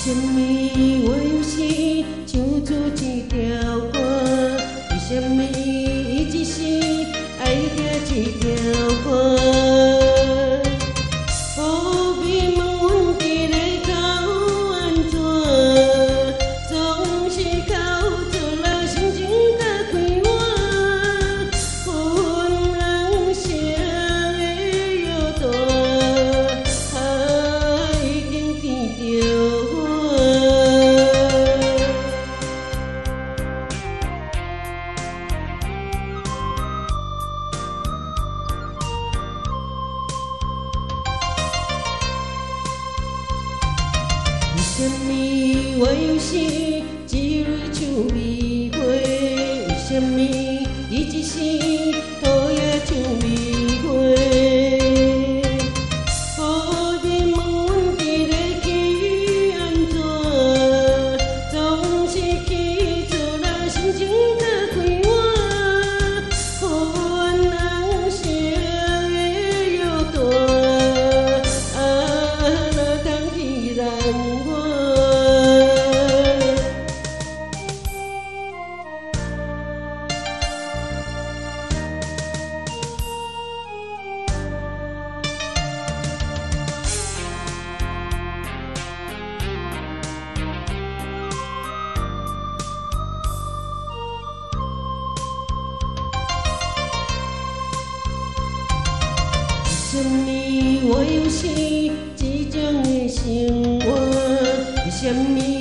什么我有时唱出一条歌？为什么伊一时爱听一条歌？无眠问阮伫咧搞安怎？总是哭出来心情较快活。粉红色的药大，已经甜着我。为什么我有时一蕊像玫瑰？为什么伊一时讨厌像玫瑰？无眠问阮伫咧去安怎？总是起厝来心情较快活。粉红色的药大，哪通去让我？为什么我又是这种的生活？为什么？